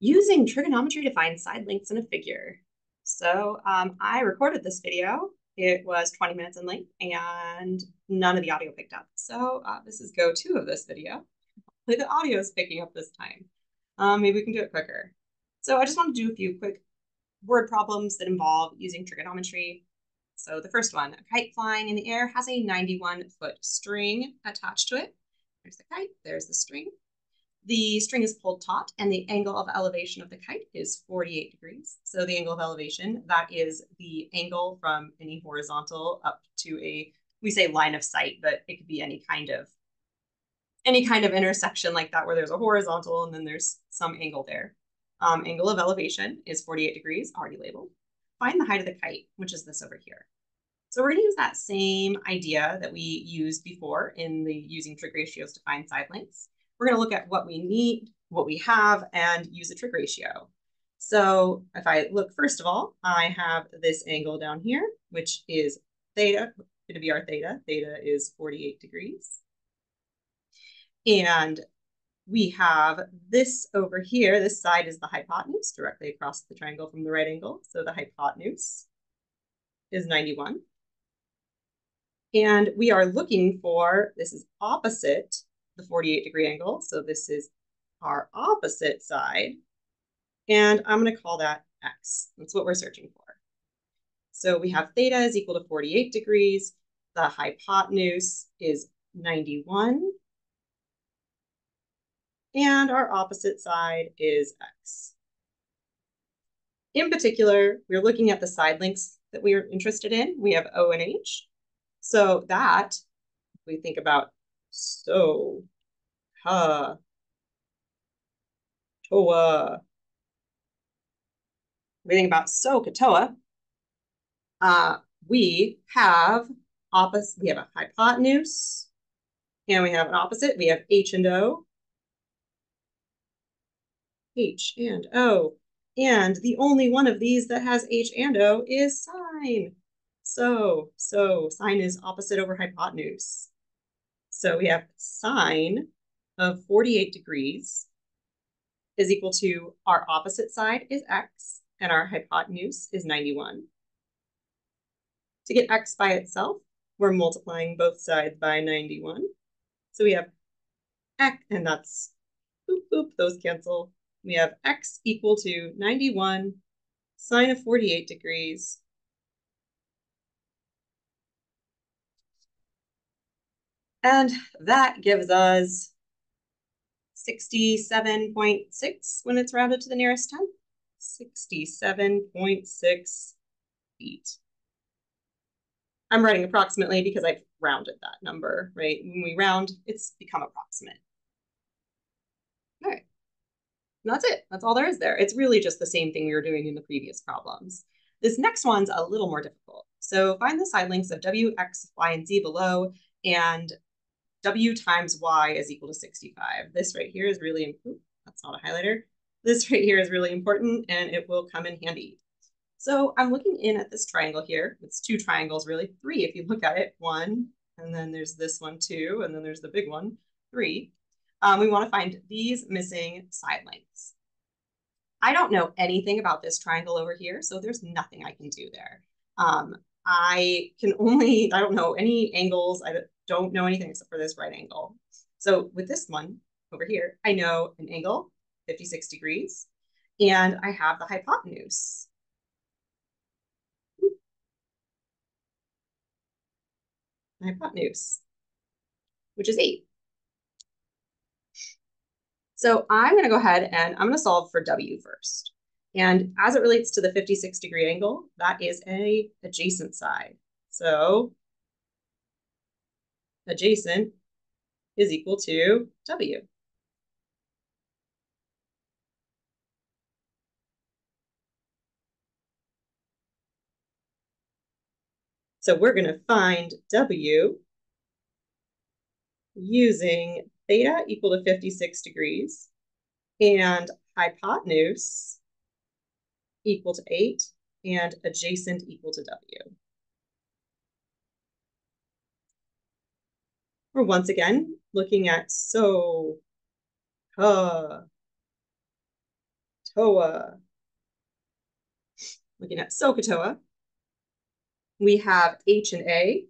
Using trigonometry to find side lengths in a figure. So I recorded this video. It was 20 minutes in length and none of the audio picked up. So this is go two of this video. Hopefully the audio is picking up this time. Maybe we can do it quicker. So I just want to do a few quick word problems that involve using trigonometry. So the first one, a kite flying in the air has a 91-foot string attached to it. There's the kite, there's the string. The string is pulled taut and the angle of elevation of the kite is 48 degrees. So the angle of elevation, that is the angle from any horizontal up to we say line of sight, but it could be any kind of intersection like that where there's a horizontal and then there's some angle there. Angle of elevation is 48 degrees, already labeled. Find the height of the kite, which is this over here. So we're going to use that same idea that we used before in the using trig ratios to find side lengths. We're going to look at what we need, what we have, and use a trig ratio. So if I look, first of all, I have this angle down here, which is theta, going to be our theta. Theta is 48 degrees. And we have this over here. This side is the hypotenuse directly across the triangle from the right angle. So the hypotenuse is 91. And we are looking for, this is opposite the 48-degree angle. So this is our opposite side. And I'm going to call that x. That's what we're searching for. So we have theta is equal to 48 degrees. The hypotenuse is 91. And our opposite side is x. In particular, we're looking at the side lengths that we are interested in. We have O and H. So that, we think about so, ha, toa. We think about so, katoa. We have a hypotenuse, and we have an opposite. We have H and O. H and O. And the only one of these that has H and O is sine. So sine is opposite over hypotenuse. So we have sine of 48 degrees is equal to our opposite side is x and our hypotenuse is 91. To get x by itself, we're multiplying both sides by 91. So we have x, and that's boop, boop, those cancel. We have x equal to 91 sine of 48 degrees. And that gives us 67.6 when it's rounded to the nearest 10. 67.6 feet. I'm writing approximately because I've rounded that number, right? When we round, it's become approximate. All right. And that's it. That's all there is there. It's really just the same thing we were doing in the previous problems. This next one's a little more difficult. So find the side lengths of W, X, Y, and Z below, and W times Y is equal to 65. This right here is really important. That's not a highlighter. This right here is really important, and it will come in handy. So I'm looking in at this triangle here. It's two triangles, really, three if you look at it. One, and then there's this one, two, and then there's the big one, three. We want to find these missing side lengths. I don't know anything about this triangle over here, so there's nothing I can do there. I don't know any angles. I don't know anything except for this right angle. So with this one over here, I know an angle, 56 degrees, and I have the hypotenuse. Hypotenuse, which is 8. So I'm going to go ahead and I'm going to solve for W first. And as it relates to the 56-degree angle, that is an adjacent side. So adjacent is equal to W. So we're going to find W using theta equal to 56 degrees and hypotenuse equal to 8 and adjacent equal to W. We're once again looking at so, SOHCAHTOA. Looking at SOHCAHTOA, we have H and A,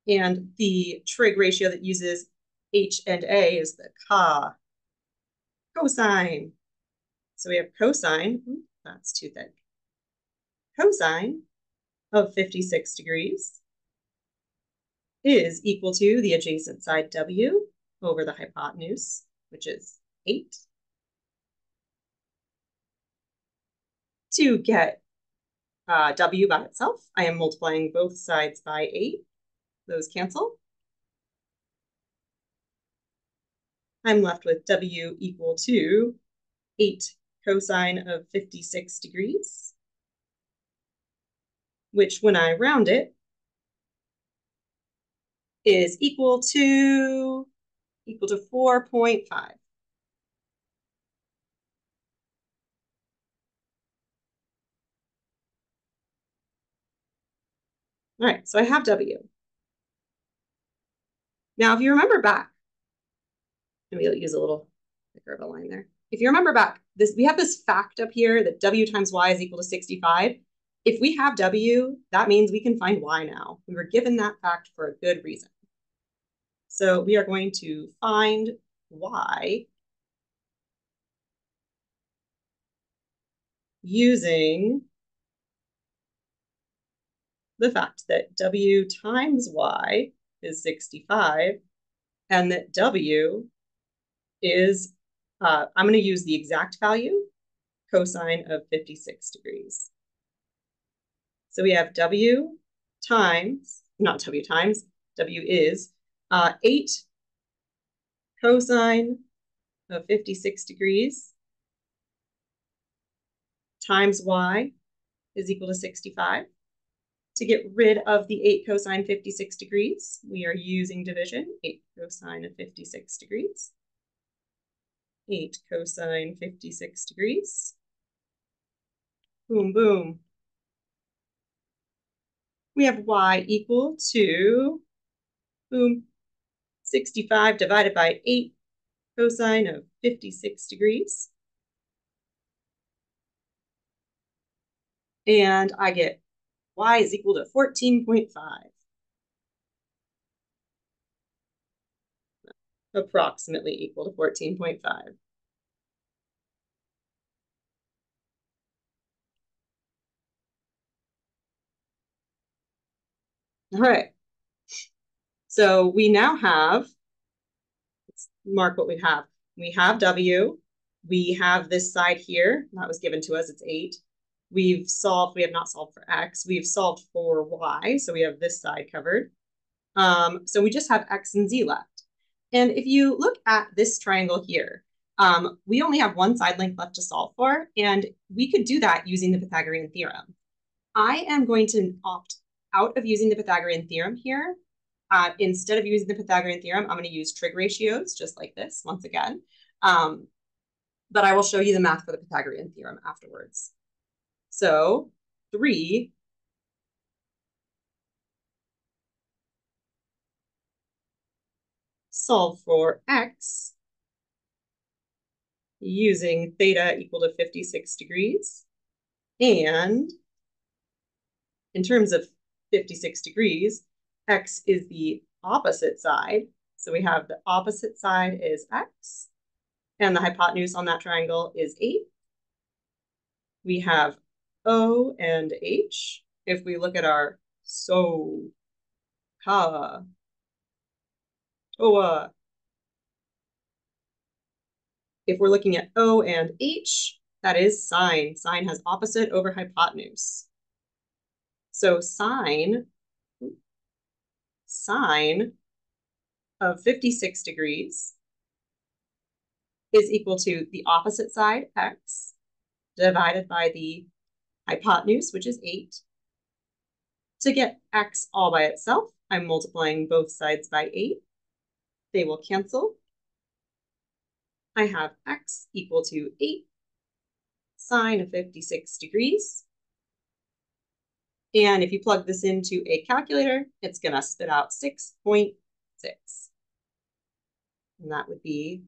and the trig ratio that uses H and A is the cosine. So we have cosine, that's too thick, cosine of 56 degrees is equal to the adjacent side W over the hypotenuse, which is 8. To get W by itself, I am multiplying both sides by 8. Those cancel. I'm left with W equal to 8 cosine of 56 degrees, which when I round it is equal to 4.5. All right, so I have W. Now, if you remember back, maybe I'll use a little thicker of a line there. If you remember back, we have this fact up here that W times Y is equal to 65. If we have W, that means we can find Y now. We were given that fact for a good reason. So we are going to find Y using the fact that W times Y is 65 and that W is, I'm going to use the exact value, cosine of 56 degrees. So we have W times, not W times, W is 8 cosine of 56 degrees times Y is equal to 65. To get rid of the 8 cosine 56 degrees, we are using division, 8 cosine of 56 degrees. 8 cosine 56 degrees. Boom, boom. We have Y equal to, boom, 65 divided by 8 cosine of 56 degrees. And I get Y is equal to 14.5. Approximately equal to 14.5. All right. So we now have, let's mark what we have. We have W. We have this side here. That was given to us. It's 8. We have not solved for X. We've solved for Y. So we have this side covered. So we just have X and Z left. And if you look at this triangle here, we only have one side length left to solve for, and we could do that using the Pythagorean theorem. I am going to opt out of using the Pythagorean theorem here. Instead of using the Pythagorean theorem, I'm going to use trig ratios, just like this, once again. But I will show you the math for the Pythagorean theorem afterwards. So 3 solve for X using theta equal to 56 degrees. And in terms of 56 degrees, X is the opposite side. So we have the opposite side is X, and the hypotenuse on that triangle is 8. We have O and H. If we look at our SOHCAHTOA, if we're looking at O and H, that is sine. Sine has opposite over hypotenuse. So sine of 56 degrees is equal to the opposite side, X, divided by the hypotenuse, which is 8. To get X all by itself, I'm multiplying both sides by 8. They will cancel. I have X equal to 8 sine of 56 degrees. And if you plug this into a calculator, it's going to spit out 6.6. And that would be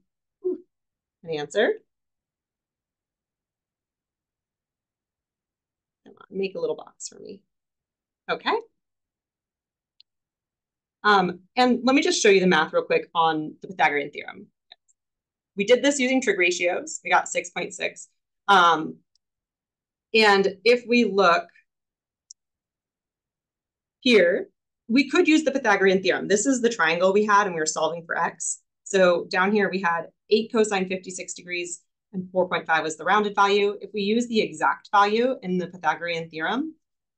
an answer? Come on, make a little box for me. Okay. And let me just show you the math real quick on the Pythagorean theorem. We did this using trig ratios. We got 6.6. And if we look here, we could use the Pythagorean theorem. This is the triangle we had and we were solving for x. So down here we had 8 cosine 56 degrees and 4.5 was the rounded value. If we use the exact value in the Pythagorean theorem,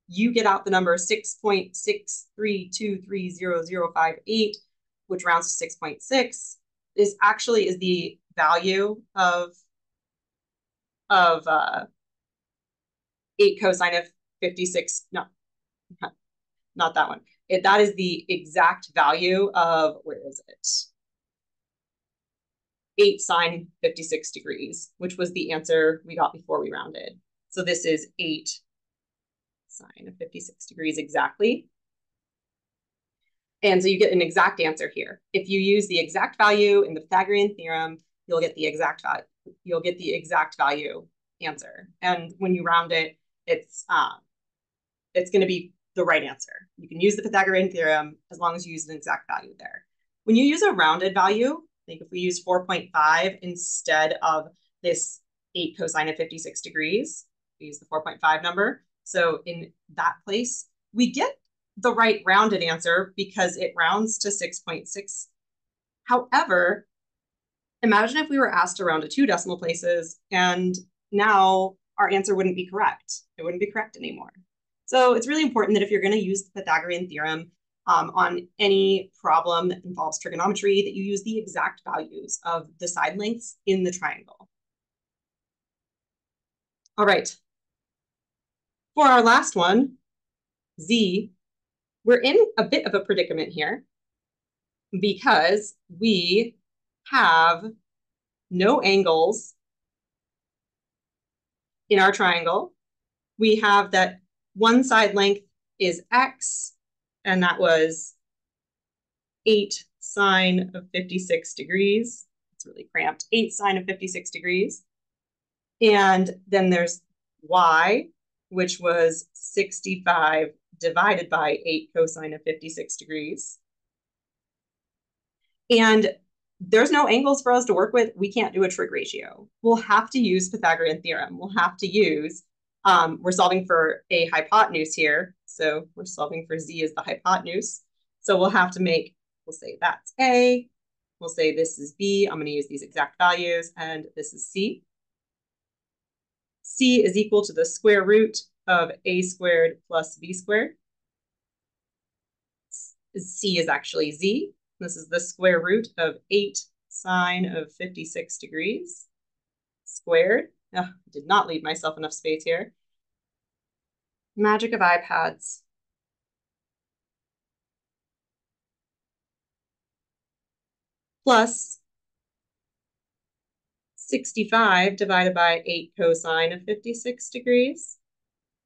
you get out the number 6.632300058, which rounds to 6.6. This actually is the value of 8 cosine of 56. No, not that one. That is the exact value of, where is it? 8 sine 56 degrees, which was the answer we got before we rounded. So this is 8 sine of 56 degrees exactly. And so you get an exact answer here. If you use the exact value in the Pythagorean theorem, you'll get the exact value. You'll get the exact value answer. And when you round it, it's going to be the right answer. You can use the Pythagorean theorem as long as you use an exact value there. When you use a rounded value, like if we use 4.5 instead of this 8 cosine of 56 degrees, we use the 4.5 number. So in that place, we get the right rounded answer because it rounds to 6.6. However, imagine if we were asked to round to 2 decimal places and now our answer wouldn't be correct. It wouldn't be correct anymore. So it's really important that if you're going to use the Pythagorean theorem on any problem that involves trigonometry, that you use the exact values of the side lengths in the triangle. All right. For our last one, Z, we're in a bit of a predicament here because we have no angles in our triangle. We have that one side length is X, and that was 8 sine of 56 degrees. It's really cramped. 8 sine of 56 degrees. And then there's Y, which was 65 divided by 8 cosine of 56 degrees. And there's no angles for us to work with. We can't do a trig ratio. We'll have to use Pythagorean theorem. We'll have to use, we're solving for a hypotenuse here. So we're solving for Z as the hypotenuse. So we'll have to make, we'll say that's A. We'll say this is B. I'm going to use these exact values. And this is C. C is equal to the square root of A squared plus B squared. C is actually Z. This is the square root of 8 sine of 56 degrees squared. Oh, I did not leave myself enough space here. Magic of iPads. Plus 65 divided by 8 cosine of 56 degrees.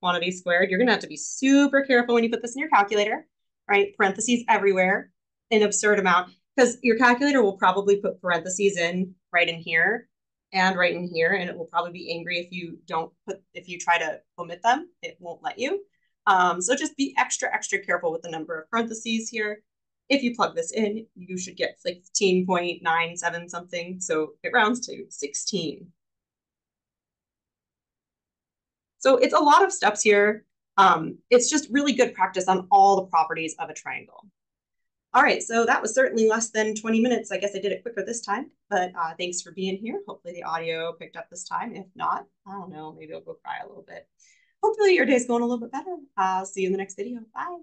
Quantity squared. You're going to have to be super careful when you put this in your calculator, right? Parentheses everywhere, an absurd amount, because your calculator will probably put parentheses in right in here and right in here, and it will probably be angry if you don't put, if you try to omit them, it won't let you. So just be extra careful with the number of parentheses here. If you plug this in, you should get 16.97 something. So it rounds to 16. So it's a lot of steps here. It's just really good practice on all the properties of a triangle. All right, so that was certainly less than 20 minutes. I guess I did it quicker this time, but thanks for being here. Hopefully the audio picked up this time. If not, I don't know, maybe I'll go cry a little bit. Hopefully your day's going a little bit better. I'll see you in the next video. Bye.